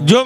જો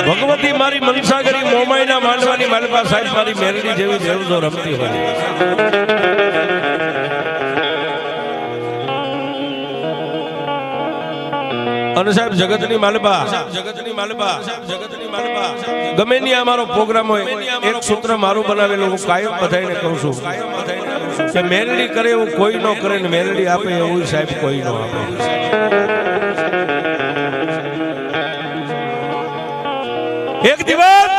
ભગવતી મારી મનસાગરી મોમાઈના માંડવાની માલપા સાહેબ મારી મેરડી જેવી દેવજો રમતી હોય અને સાહેબ જગતની માલપા ગમે ની અમારો પ્રોગ્રામ હોય એક સૂત્ર મારું બનાવેલું હું કાયમ બધાઈને કહું છું કે મેરડી કરે એવું કોઈ ન કરે ને મેરડી આપે એવું સાહેબ કોઈ ન આપે એક દિવસ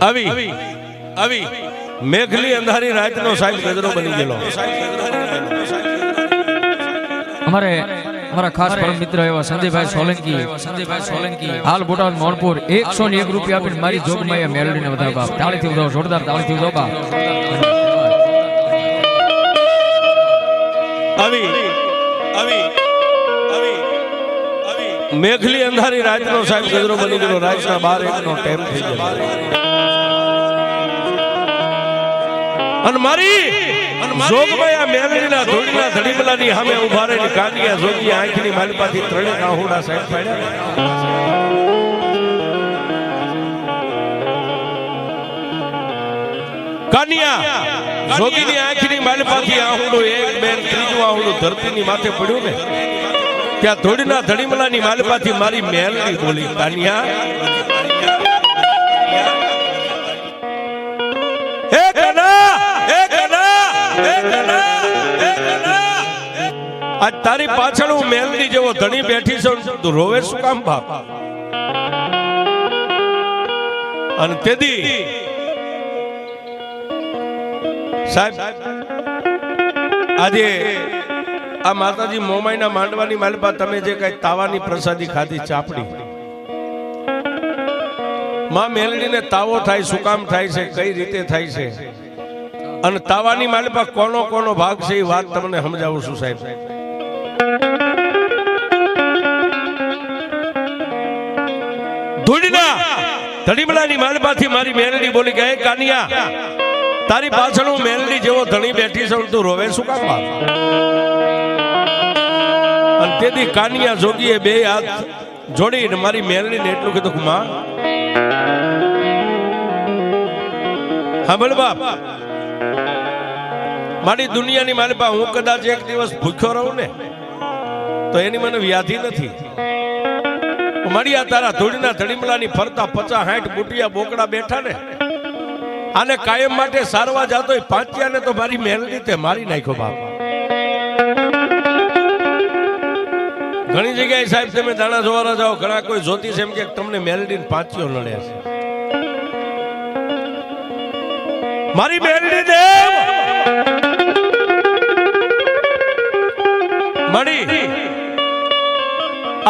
આવી મેઘલી અંધારી રાતનો સાહેબ ગજરો બની ગયેલો અમારા ખાસ પરમ મિત્ર એવા સંજયભાઈ સોલંકી હાલ બોટાદ મોણપુર 101 રૂપિયા આપીને મારી જોગમાયા મેલડીને વધાવો બાપ તાળીથી વધાવો જોરદાર તાળીથી વધાવો બાપ મેઘલી અંધારી રાતનો સાહેબ ગજરો બની ગયો રાતના 12-1 નો ટાઈમ થઈ ગયો અને મારી જોગમાયા મેલડીના ધોળીના ધડીમલાની સામે ઉભા રહીને કાનિયા જોગી આંખની માલપાથી ત્રણે કાહુડા સાહેબ પાડ્યા કાનિયા જોગીની આંખની માલપાથી આહુડું એક બે ત્રીજું આહુડું ધરતીની માથે પડ્યું ને ત્યાં ધોળીના ધડીમલાની માલપાથી મારી મેલડી બોલી કાનિયા આજ તારી પાછળ હું મેલડી જેવો ધણી બેઠી છું તું રોવે શું કામ બાપ અને તેદી સાહેબ આજે આ માતાજી મોમાઈના માંડવાની માલપા તમે જે કઈ તાવાની પ્રસાદી ખાધી ચાપડી માં મેલડીને તાવો થાય શું કામ થાય છે કઈ રીતે થાય છે અને તાવાની માલપા કોનો કોનો ભાગ છે એ વાત તમને સમજાવું છું સાહેબ ધૂળના ધડીમલાની માલપાથી મારી મેલડી બોલી ગઈ કાનિયા તારી પાછળ હું મેલડી જેવો ધણી બેઠી છું તું રોવે શું કામ બાપ અને તેથી કાનિયા જોગીએ બે હાથ જોડીને મારી મેલડીને એટલું કીધું કે માં હા બોલ બાપ મારી દુનિયાની માલપા હું કદાચ એક દિવસ ભૂખ્યો રહું ને તો એની મને વ્યાધિ નથી મારી આ તારા ધૂળના ધડીમલાની ફરતા 50-60 બુટિયા બોકડા બેઠા ને આને કાયમ માટે સારવા જાતો પાંચિયાને તો મારી મેલડી તે મારી નાખ્યો બાપ ઘણી જગ્યાએ સાહેબ તમે દાણા જોવા જાઓ ઘણા કોઈ જ્યોતિષ એમ કે તમને મેલડી પાંચિયો નડે છે મારી મેલડી દેવ મળી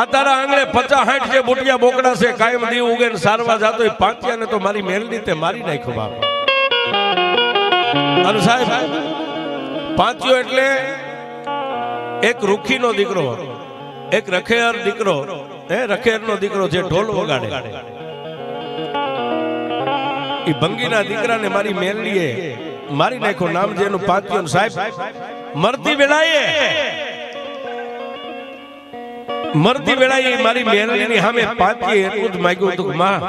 આ તારા આંગણે 50-60 જે બુટિયા બોકડા છે કાયમ દી ઉગે ને સારવા જાતો પાંચિયાને તો મારી મેલડી તે મારી નાખ્યો બાપ અને સાહેબ પાંચિયો એટલે એક રૂખીનો દીકરો એક રખેર દીકરો રખેરનો દીકરો જે ઢોલ વગાડે એ ભંગીના દીકરાને મારી મેલડીએ મારી નાખ્યો નામ જેનું પાંચિયો સાહેબ મરતી વેળાએ મારી મેલડીની સામે પાંચીએ એટલું જ માંગ્યું હતું માં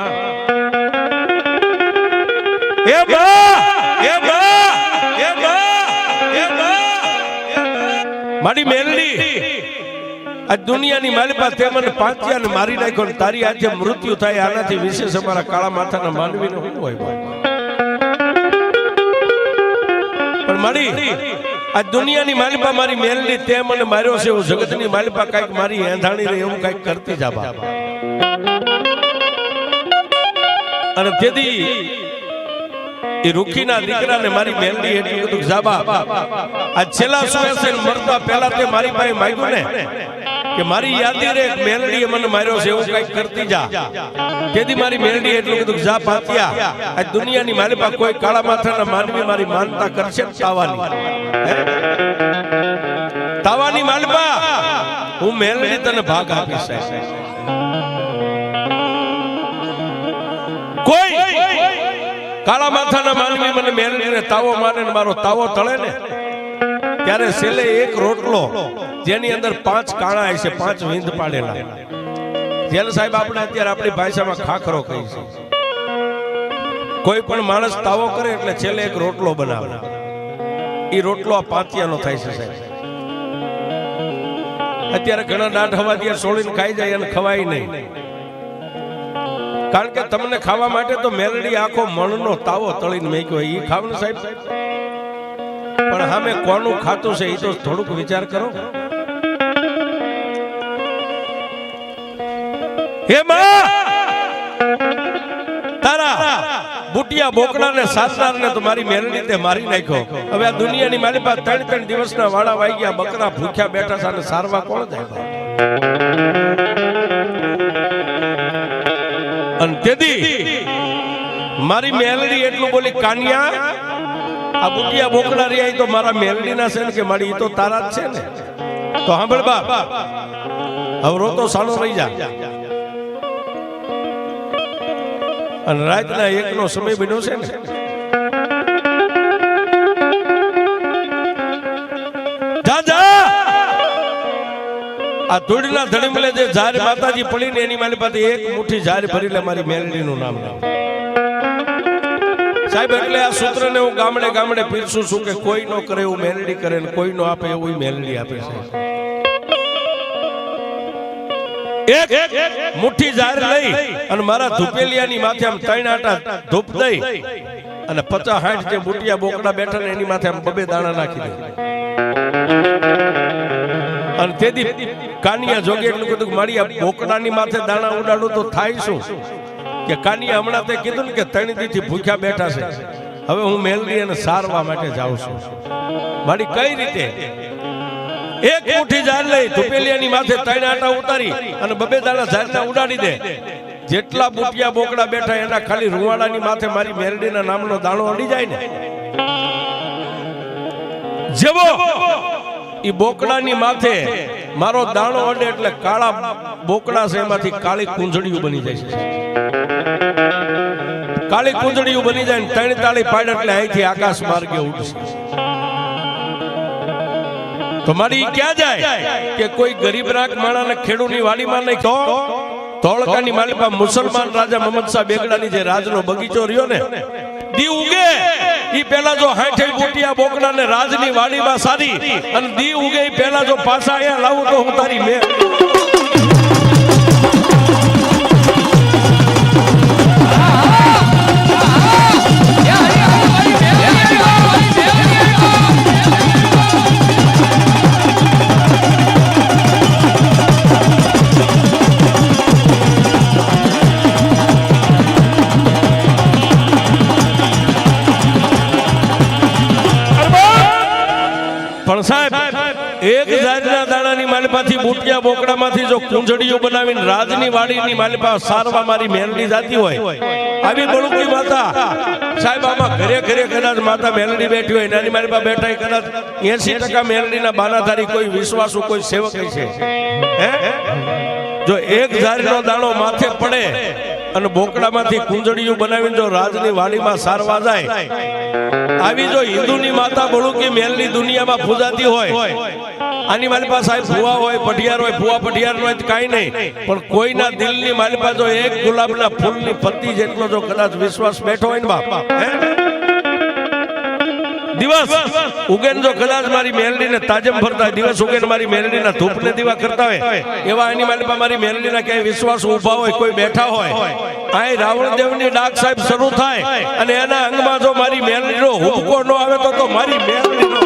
મારી મેલડી આ દુનિયાની માલિપા તે મને પાંચિયાને મારી નાખ્યો ને તારી આજે મૃત્યુ થાય આનાથી વિશેષ અમારા કાળા માથાના માનવીનો શું હોય પણ મારી આ દુનિયાની માલિપા મારી મેલડી તે મને માર્યો છે એવું જગતની માલિપા કઈક મારી એંધાણી રહે એવું કઈક કરતી જા બાપ અને તેથી એ રૂખીના દીકરાને મારી મેલડી એટલું કીધું જાબા આ છેલ્લા સુવેસે મરતા પહેલા તે મારી પાસે માંગ્યું ને કે મારી યાદી રે મેલડીએ મને માર્યો છે એવું કઈક કરતી જા તેથી મારી મેલડી એટલું કીધું જા પાતિયા આ દુનિયાની મારી પાસે કોઈ કાળા માથાના માનવી મારી માનતા કરશે તાવાની માલપા હું મેલડી તને ભાગ આપીશ કોઈ કાળા માથાના માનવી મને મેલડીને તાવો મારે ને મારો તાવો તળે ને ત્યારે છેલ્લે એક રોટલો જેની અંદર 5 કાણા હશે 5 વિંદ પાડેલા જેને સાહેબ આપણે અત્યારે આપણી ભાષામાં ખાખરો કહી છે કોઈ પણ માણસ તાવો કરે એટલે છેલ્લે એક રોટલો બનાવે એ રોટલો આ પાંચિયાનો થાય છે સાહેબ અત્યારે ઘણા દાંત હવા ત્યાં સોળીને ખાઈ જાય અને ખવાય નહીં કારણ કે તમને ખાવા માટે તો મેલડી આખો મણનો તાવો તળીને મેક્યો એ ખાવ ને સાહેબ પણ સામે કોનું ખાતું છે એ તો થોડુંક વિચાર કરો હે માં તારા બુટિયા બોકડાને સાસરાને તો મારી મેલડી તે મારી નાખ્યો હવે આ દુનિયાની મારી પાસે 3 દિવસના વાળા વાઈ ગયા બકરા ભૂખ્યા બેઠા છે અને સારવા કોણ જાય અને તેથી મારી મેલડી એટલું બોલી કાનિયા આ બુટિયા બોકડા રહ્યા તો મારા મેલડીના છે ને કે મારી તો તારા જ છે ને તો સાંભળ બાપ હવે રોતો સાણો રહી જા અને રાતના 1નો સમય બન્યો છે ને જા જા આ ધૂળના ધડીમલે જે ઝાર માતાજી પડીને એની મારી પાસે એક મુઠ્ઠી ઝાર ભરી લે મારી મેલડીનું નામ સાહેબ એટલે આ સૂત્રને હું ગામડે ગામડે પીરસું છું કે કોઈ નો કરે એવું મેલડી કરે ને કોઈ નો આપે એવું મેલડી આપે છે એક મુઠ્ઠી ઝાર લઈ અને મારા ધૂપેલિયાની માથે આમ 3 આટા ધૂપ દઈ અને 50-60 જે બુટિયા બોકડા બેઠા ને એની માથે આમ 2 દાણા નાખી દે અને તેથી કાનિયા જોગે એટલું કીધું મારી આ બોકડાની માથે દાણા ઉડાડું તો થાય શું કે કાનિયા હમણાં તે કીધું ને કે 3 દીથી ભૂખ્યા બેઠા છે હવે હું મેલડી અને સારવા માટે જાઉં છું. મારી કઈ રીતે એક મુઠ્ઠી ઝાડ લઈ ધુપેલિયાની માથે 3 આંટા ઉતારી અને 2 દાણા ઝાડના ઉડાડી દે. જેટલા બુટિયા બોકડા બેઠા એના ખાલી રૂવાડાની માથે મારી મેલડીના નામનો દાણો અડી જાય ને, જેવો ઈ બોકડાની માથે મારો દાણો અડે એટલે કાળા બોકડા છે એમાંથી કાળી કુંજળીઓ બની જાય છે. કાળી કુંજળીઓ બની જાય ને 3 તાળી પાડ એટલે અહીંથી આકાશ માર્ગે ઉડશે. તો મારી ક્યાં જાય કે કોઈ ગરીબ રાખ માણાને ખેડૂની વાડીમાં નહીં તો ધોળકાની માલિપા મુસલમાન રાજા મોહમ્મદ શાહ બેગડાની જે રાજનો બગીચો રહ્યો ને દી ઉગે ઈ પેલા જો 60 બોટિયા બોકડાને રાજની વાડીમાં સારી અને દી ઉગે ઈ પેલા જો પાછા અહીંયા લાવું તો હું તારી મે પણ સાહેબ એક જાતના દાણાની માલિપાથી બુટિયા બોકડામાંથી જો કુંજડીઓ બનાવીને રાજની વાડીની માલિપા સારવા મારી મેલડી જાતી હોય આવી બળુકી માતા સાહેબ આમાં ઘરે ઘરે કદાચ માતા મેલડી બેઠી હોય નાની માલિપા બેઠા કદાચ 80% મેલડીના બાનાધારી કોઈ વિશ્વાસુ કોઈ સેવક છે. જો એક ઝાડનો દાણો માથે પડે અને બોકડામાંથી કુંજડીઓ બનાવીને જો રાજની વાડીમાં સારવા જાય આવી જો હિન્દુની માતા બળુકી મેલની દુનિયામાં પૂજાતી હોય આની માલિપા સાહેબ ભુવા હોય પઢિયાર હોય ભુવા પઢિયાર હોય કાંઈ નહીં પણ કોઈના દિલની માલિપા જો એક ગુલાબના ફૂલની પત્તી જેટલો જો કદાચ વિશ્વાસ બેઠો હોય ને બાપ દિવસ ઉગેન જો કદાચ મારી મેલડીને તાજમ ભરતા હોય દિવસ ઉગેન મારી મેલડીના ધૂપને દીવા કરતા હોય એવા એની માલિપા મારી મેલડીના ક્યાંય વિશ્વાસ ઊભા હોય કોઈ બેઠા હોય આ રાવણદેવની ડાક સાહેબ શરૂ થાય અને એના અંગમાં જો મારી મેલડીનો હુબકો ન આવે તો મારી મેલડીનો